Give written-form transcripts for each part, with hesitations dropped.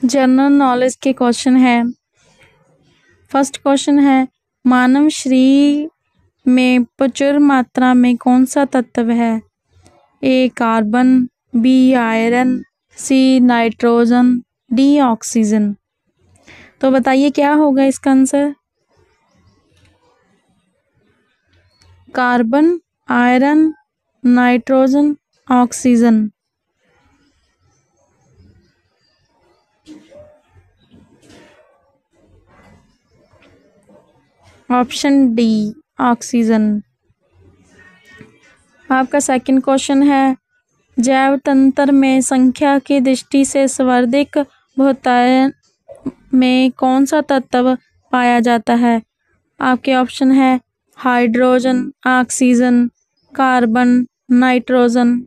General knowledge के question है। First question है, मानव शरीर में प्रचुर मात्रा में कौन सा तत्व है? A carbon, B iron, C nitrogen, D oxygen. तो बताइए क्या होगा इसका answer? Carbon, iron, nitrogen, oxygen. Option D oxygen. आपका सेकंड क्वेश्चन है, जैव तंत्र में संख्या की दृष्टि से सर्वाधिक बहुतायन में कौन सा तत्व पाया जाता है? आपके ऑप्शन है hydrogen, oxygen, carbon, nitrogen.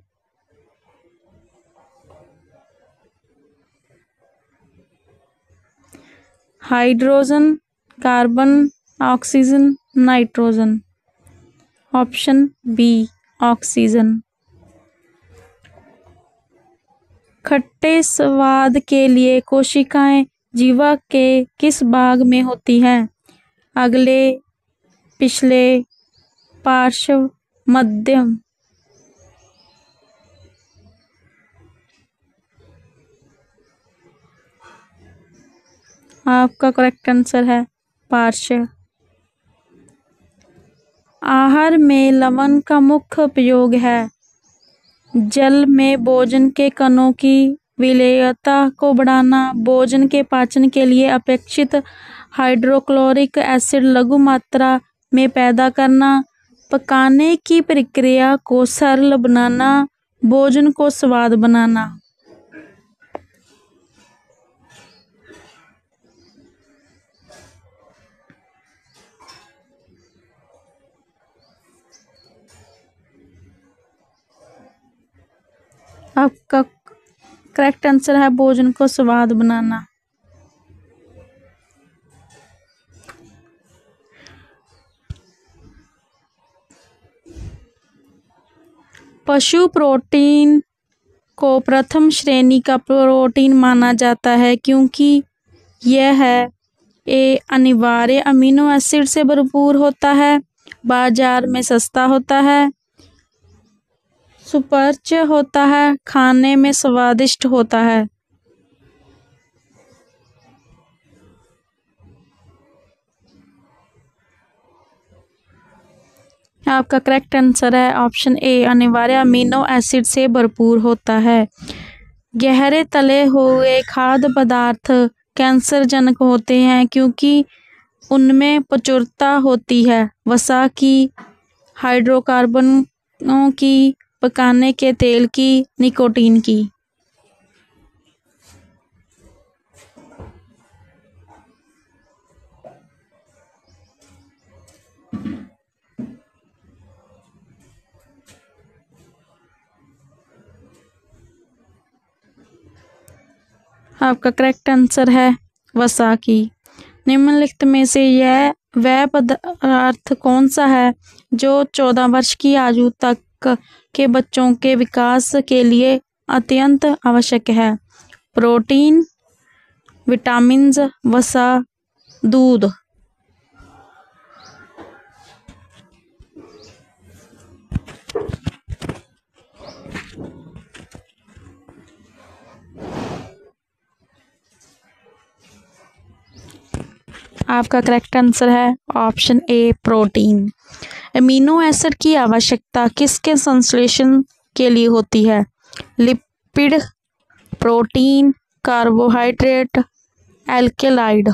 Hydrogen, carbon, oxygen, nitrogen. Option B oxygen. खट्टे स्वाद के लिए कोशिकाएं जीवा के किस भाग में होती हैं? अगले, पिछले, पार्श्व, मध्यम। आपका करेक्ट आंसर है पार्श्व। आहार में लवण का मुख्य उपयोग है। जल में भोजन के कणों की विलेयता को बढ़ाना, भोजन के पाचन के लिए अपेक्षित हाइड्रोक्लोरिक एसिड लघु मात्रा में पैदा करना, पकाने की प्रक्रिया को सरल बनाना, भोजन को स्वाद बनाना। आपका करेक्ट आंसर है भोजन को स्वाद बनाना। पशु प्रोटीन को प्रथम श्रेणी का प्रोटीन माना जाता है क्योंकि यह है ए अनिवार्य अमीनो एसिड से भरपूर होता है, बाजार में सस्ता होता है, सुपाच्य होता है, खाने में स्वादिष्ट होता है। आपका करेक्ट आंसर है ऑप्शन ए अनिवार्य अमीनो एसिड से भरपूर होता है। गहरे तले हुए खाद्य पदार्थ कैंसर जनक होते हैं क्योंकि उनमें प्रचुरता होती है वसा की, हाइड्रोकार्बनों की, पकाने के तेल की, निकोटीन की। आपका करेक्ट आंसर है वसा की। निम्नलिखित में से यह वह पदार्थ कौन सा है जो 14 वर्ष की आयु तक के बच्चों के विकास के लिए अत्यंत आवश्यक है? प्रोटीन, विटामिन्स, वसा, दूध। आपका करेक्ट आंसर है option A protein. Amino acid की आवश्यकता किसके संश्लेषण के लिए होती है? Lipid, protein, carbohydrate, alkaloid.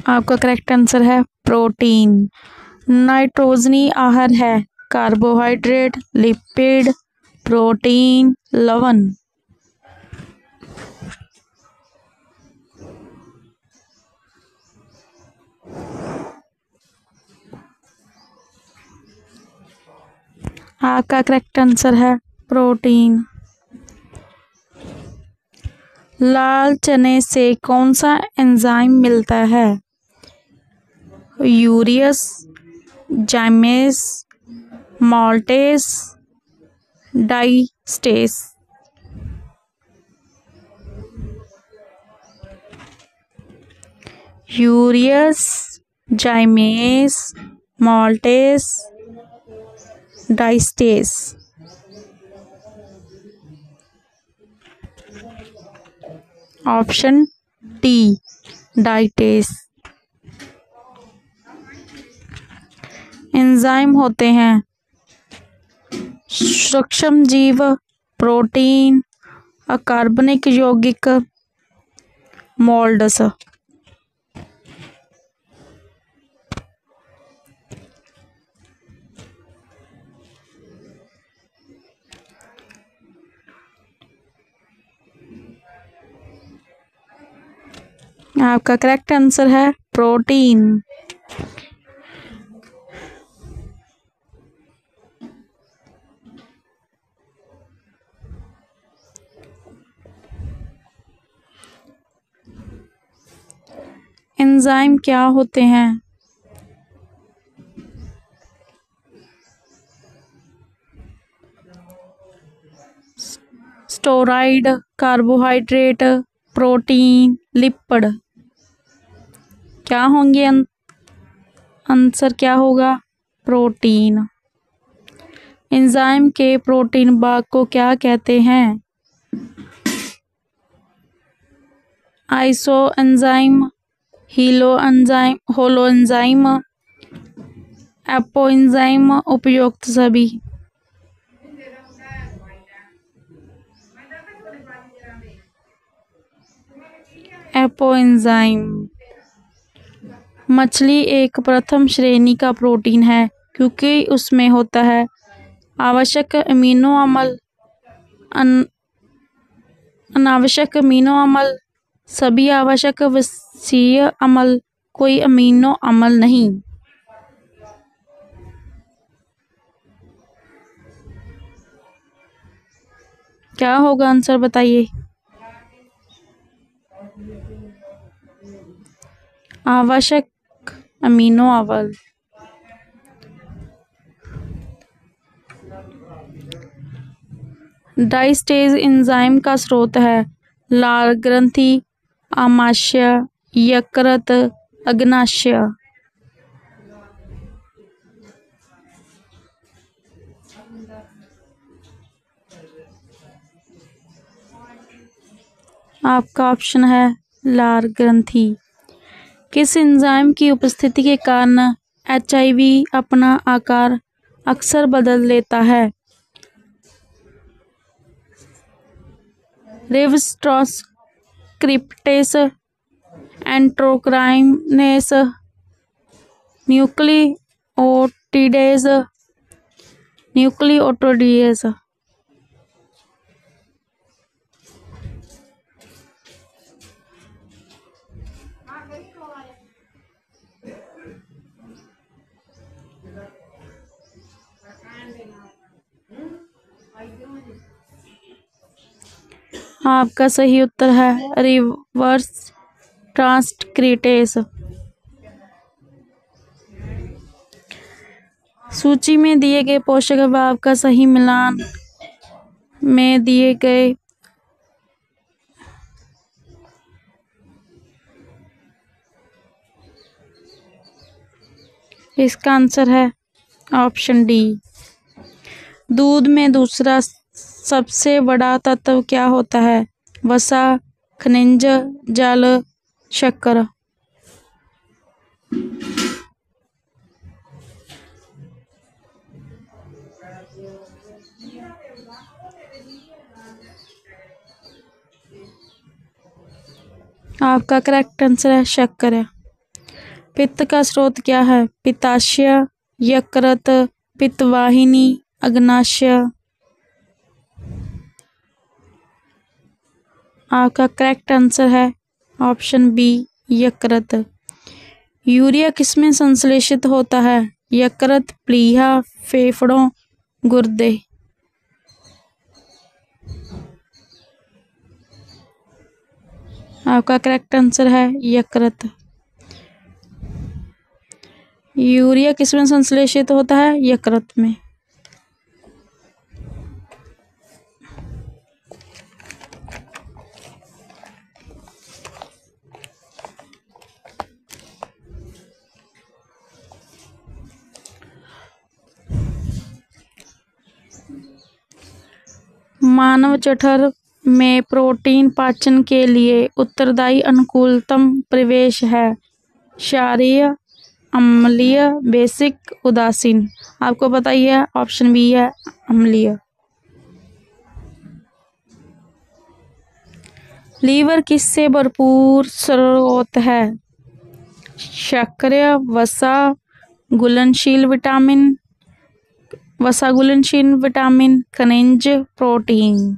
आपका करेक्ट आंसर है प्रोटीन। नाइट्रोजनी आहार है कार्बोहाइड्रेट, लिपिड, प्रोटीन, लवण। आपका करेक्ट आंसर है प्रोटीन। लाल चने से कौन सा एंजाइम मिलता है? Urease, zymase, maltase, diastase. Urease, zymase, maltase, diastase. Option D, diastase. Enzyme होते हैं सूक्ष्म जीव, प्रोटीन, अकार्बनिक यौगिक, मोल्ड्स। आपका करेक्ट आंसर है प्रोटीन। एंजाइम क्या होते हैं? Steroid, carbohydrate, protein, lipid. क्या होंगे? आंसर क्या होगा? प्रोटीन। एंजाइम के प्रोटीन भाग को क्या कहते हैं? Iso enzyme, Helo enzyme, holo enzyme, apo enzyme, उपयुक्त सभी। Apo enzyme. मछली एक प्रथम श्रेणी का प्रोटीन है क्योंकि उसमें होता है आवश्यक अमीनो अम्ल, अनावश्यक अमीनो अम्ल, सभी आवश्यक वसीय अम्ल, कोई अमीनो अम्ल नहीं। क्या होगा आंसर बताइए? आवश्यक अमीनो अम्ल। डाइस्टेज एंजाइम का स्रोत है लाल ग्रंथि, आमाशय, यकृत, अग्नाशय। आपका ऑप्शन है लाल ग्रंथि। किस एंजाइम की उपस्थिति के कारण HIV अपना आकार अक्सर बदल लेता है? Reverse transcriptase, endocrinase, nucleotidase, nucleotidase. आपका सही उत्तर है रिवर्स ट्रांसक्रिप्टेस। सूची में दिए गए पोषक अभाव का सही मिलान में दिए गए इसका आंसर है ऑप्शन डी। दूध में दूसरा सबसे बड़ा तत्व क्या होता है? वसा, खनिज, जल, शक्कर। आपका करेक्ट आंसर है शक्कर है। पित्त का स्रोत क्या है? पित्ताशय, यकृत, पित्तवाहिनी, अग्नाशय। आपका करेक्ट आंसर है ऑप्शन बी, यकृत। यूरिया किसमें संश्लेषित होता है? यकृत, प्लीहा, फेफड़ों, गुर्दे। आपका करेक्ट आंसर है यकृत। यूरिया किसमें संश्लेषित होता है? यकृत में। मानव जठर में प्रोटीन पाचन के लिए उत्तरदायी अनुकूलतम प्रवेश है। क्षारीय, अम्लीय, बेसिक, उदासीन। आपको पता ही है, ऑप्शन बी है अम्लीय। लीवर किससे भरपूर स्रोत है? शर्करा, वसा, घुलनशील विटामिन, वसा घुलनशील विटामिन, खनिज, प्रोटीन।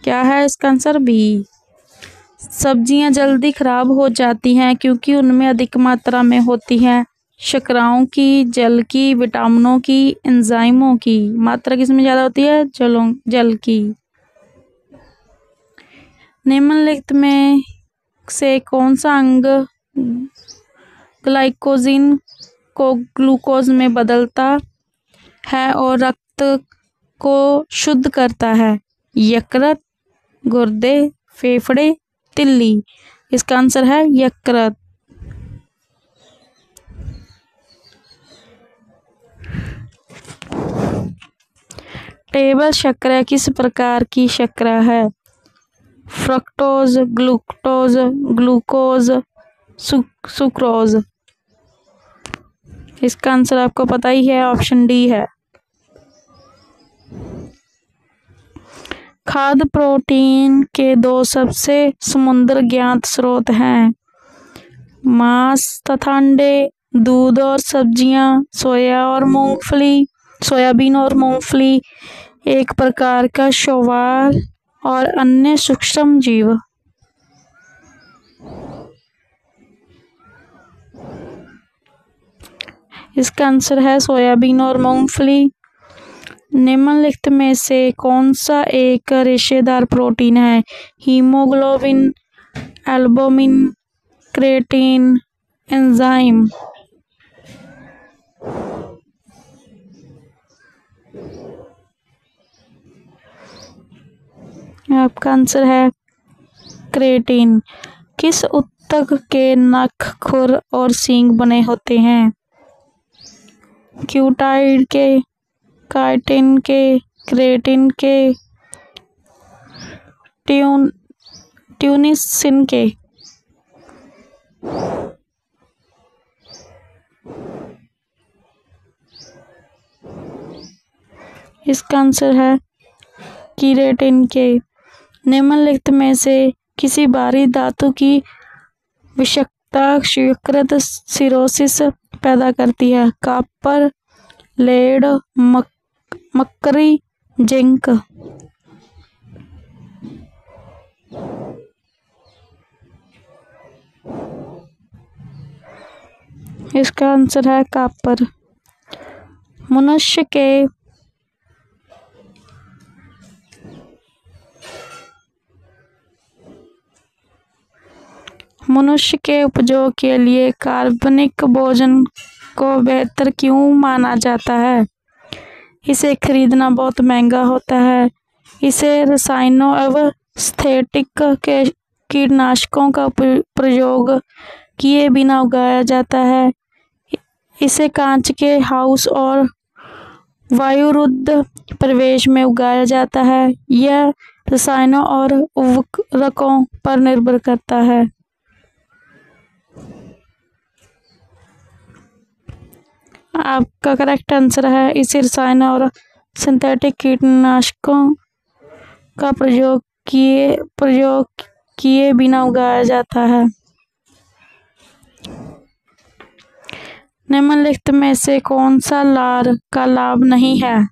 क्या है इसका आंसर? बी। सब्जियां जल्दी खराब हो जाती हैं क्योंकि उनमें अधिक मात्रा में होती हैं शर्कराओं की, जल की, विटामिनों की, एंजाइमों की। मात्रा किसमें ज्यादा होती है? जल की। निम्नलिखित में से कौन सा अंग ग्लाइकोजन को ग्लूकोज में बदलता है और रक्त को शुद्ध करता है? यकृत, गुर्दे, फेफड़े, तिल्ली। इसका आंसर है यकृत। टेबल शर्करा किस प्रकार की शर्करा है? Fructose, glucose, glucose, sucrose. इसका आंसर आपको पता ही है, ऑप्शन डी है। खाद्य प्रोटीन के दो सबसे समुद्र ज्ञात स्रोत हैं, मांस तथा अंडे, दूध और सब्जियां, सोयाबीन और मूंगफली, एक प्रकार का शैवाल और अन्य सूक्ष्म जीव। इसका आंसर है सोयाबीन और मूंगफली। निम्नलिखित में से कौन सा एक रेशेदार प्रोटीन है? Haemoglobin, albumin, creatine, enzyme. आपका आंसर है क्रेटीन। किस ऊतक के नख, खुर और सींग बने होते हैं? क्यूटाइड के, काइटिन के, क्रेटिन के, ट्यूनिसिन के। इसका आंसर है कीरेटिन के। निम्नलिखित में से किसी भारी धातु की विषाक्तता यकृत सिरोसिस पैदा करती है? Copper, lead, mercury, zinc. इसका आंसर है कॉपर। मनुष्य के उपयोग के लिए कार्बनिक भोजन को बेहतर क्यों माना जाता है? इसे खरीदना बहुत महंगा होता है, इसे रसायनों एवं सिंथेटिक कीटनाशकों का प्रयोग किए बिना उगाया जाता है, इसे कांच के हाउस और वायुरुद्ध परिवेश में उगाया जाता है, यह रसायनों और उर्वरकों पर निर्भर करता है। आपका करेक्ट आंसर है, इसे रसायन और सिंथेटिक कीटनाशकों का प्रयोग किए बिना उगाया जाता है। निम्नलिखित में से कौन सा लार का लाभ नहीं है?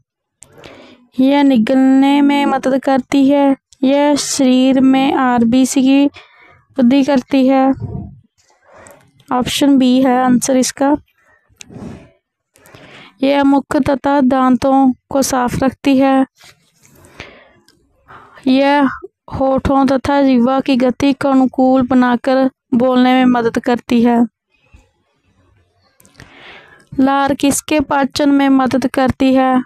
यह निगलने में मदद करती है, यह शरीर में आरबीसी की वृद्धि करती है। ऑप्शन बी है आंसर इसका। यह मुख तथा दांतों को साफ रखती है, यह होठों तथा जीवा की गति को अनुकूल बनाकर बोलने में मदद करती है। लार किसके पाचन में मदद करती है?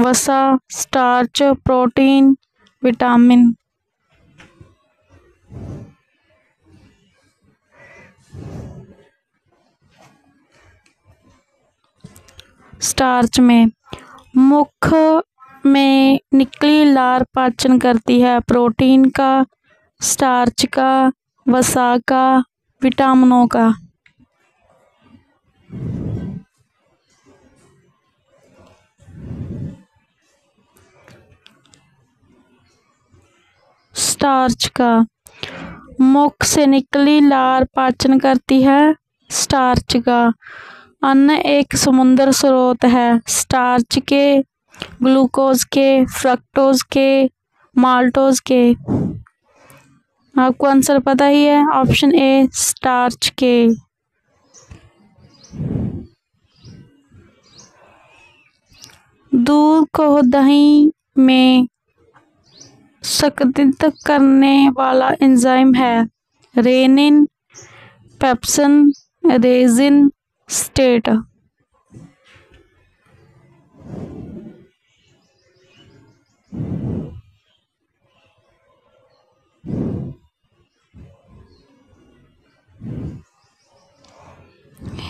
वसा, स्टार्च, प्रोटीन, विटामिन। स्टार्च में। मुख में निकली लार पाचन करती है प्रोटीन का, स्टार्च का, वसा का, विटामिनों का। स्टार्च का। मुख से निकली लार पाचन करती है स्टार्च का। अन्न एक समुद्र स्रोत है स्टार्च के, ग्लूकोज के, फ्रक्टोज के, माल्टोज के। आपको आंसर पता ही है, ऑप्शन ए स्टार्च के। दूध को दही में संघनित करने वाला एंजाइम है रेनिन, पेप्सिन, रेजिन, स्टेट।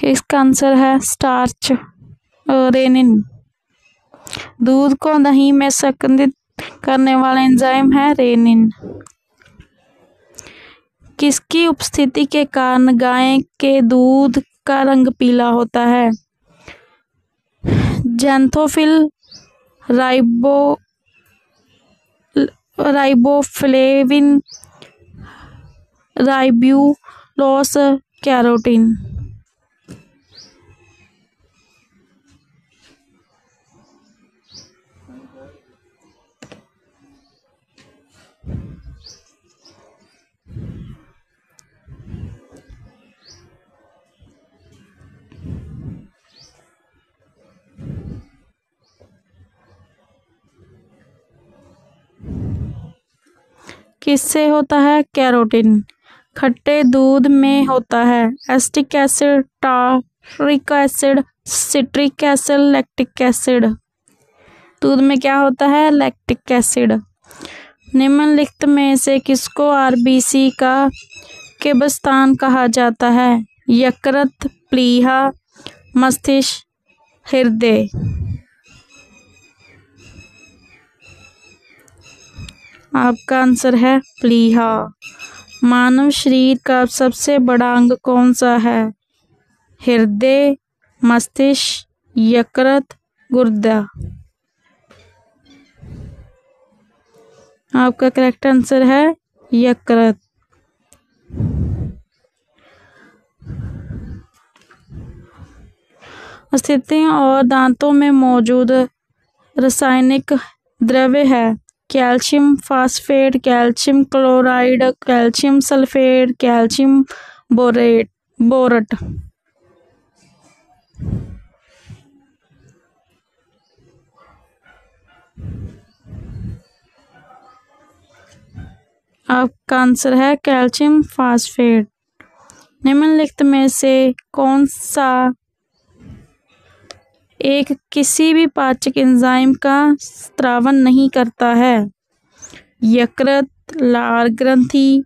इसका आंसर है स्टार्च, रेनिन। दूध को दही में संघनित करने वाला एंजाइम है रेनिन। किसकी उपस्थिति के कारण गाय के दूध का रंग पीला होता है? Xanthophyll, riboflavin, ribulose, carotene. किससे होता है? कैरोटीन। खट्टे दूध में होता है acetic acid, tartaric acid, citric acid, lactic acid. दूध में क्या होता है? Lactic acid. निम्नलिखित में से किसको आरबीसी का केबस्थान कहा जाता है? यकृत, प्लीहा, मस्तिष्क, हृदय। आपका आंसर है प्लीहा। मानव शरीर का सबसे बड़ा अंग कौन सा है? हृदय, मस्तिष्क, यकृत, गुर्दा। आपका करेक्ट आंसर है यकृत। अस्थियों और दांतों में मौजूद रासायनिक द्रव्य है calcium phosphate, calcium chloride, calcium sulphate, calcium borate. आपका आंसर है कैल्शियम फास्फेट। निम्नलिखित में से कौन सा एक किसी भी पाचक एंजाइम का स्रावन नहीं करता है? यकृत, लार ग्रंथि,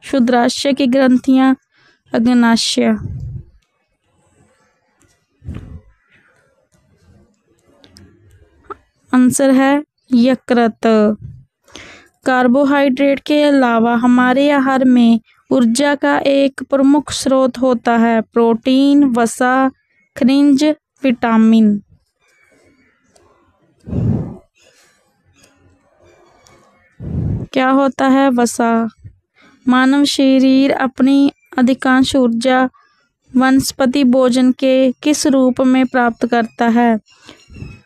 क्षुद्राशय की ग्रंथियां, अग्नाशय। आंसर है यकृत। कार्बोहाइड्रेट के अलावा हमारे आहार में ऊर्जा का एक प्रमुख स्रोत होता है प्रोटीन, वसा, खनिज, विटामिन। क्या होता है? वसा। मानव शरीर अपनी अधिकांश ऊर्जा वनस्पति भोजन के किस रूप में प्राप्त करता है?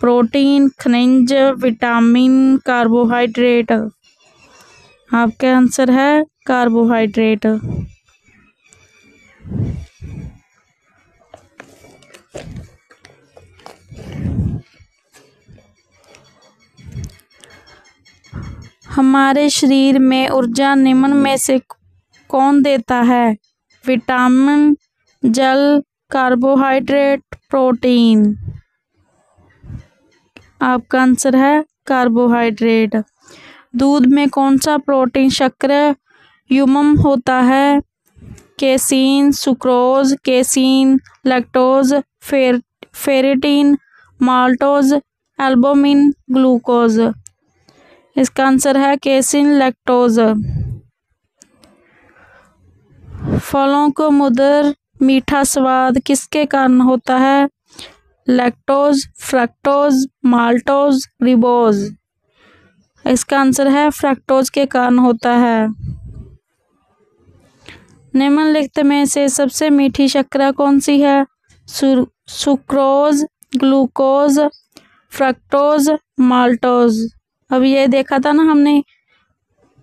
प्रोटीन, खनिज, विटामिन, कार्बोहाइड्रेट। आपका आंसर है कार्बोहाइड्रेट। हमारे शरीर में ऊर्जा निम्न में से कौन देता है? विटामिन, जल, कार्बोहाइड्रेट, प्रोटीन। आपका आंसर है कार्बोहाइड्रेट। दूध में कौन सा प्रोटीन शर्करा युग्म होता है? Casein, sucrose, casein, lactose, ferritin, maltose, albumin, glucose. इसका आंसर है केसीन, लैक्टोज। फलों को मधुर मीठा स्वाद किसके कारण होता है? Lactose, fructose, maltose, ribose. इसका आंसर है फ्रक्टोज के कारण होता है। निम्नलिखित में से सबसे मीठी शर्करा कौन सी है? Sucrose, glucose, fructose, maltose. अब ये देखा था ना हमने,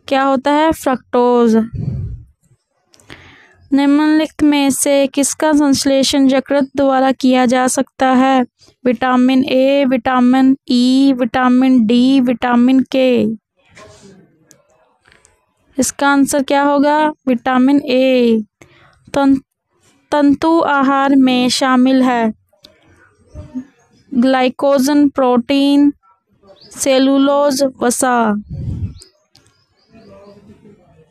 क्या होता है? फ्रक्टोज। निम्नलिखित में से किसका संश्लेषण यकृत द्वारा किया जा सकता है? Vitamin A, vitamin E, vitamin D, vitamin के। इसका आंसर क्या होगा? Vitamin A. तंतु आहार में शामिल है ग्लाइकोजन, प्रोटीन, सेलुलोज, वसा।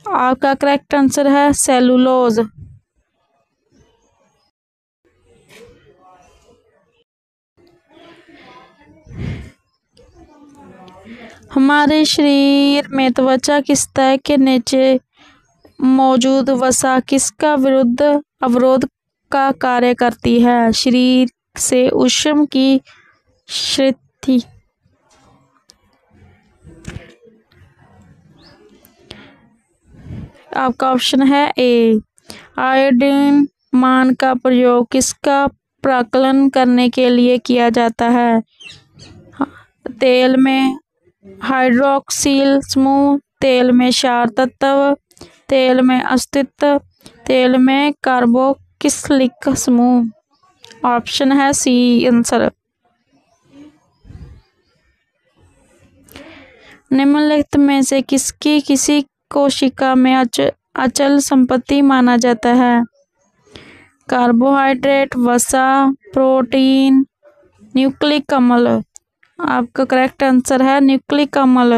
आपका करेक्ट आंसर है सेलुलोज। हमारे शरीर में त्वचा की सतह के नीचे मौजूद वसा किसका अवरोध का कार्य करती है? शरीर से ऊष्मा की स्थिति। आपका ऑप्शन है ए। आयोडीन मान का प्रयोग किसका प्राकलन करने के लिए किया जाता है? तेल में हाइड्रोक्सिल समूह, तेल में क्षार तत्व, तेल में अस्तित्व, तेल में कार्बोक्सिलिक समूह। ऑप्शन है सी आंसर। निम्नलिखित में से किसी कोशिका में अचल संपत्ति माना जाता है? कार्बोहाइड्रेट, वसा, प्रोटीन, न्यूक्लिक अम्ल। आपका करेक्ट आंसर है न्यूक्लिक अम्ल।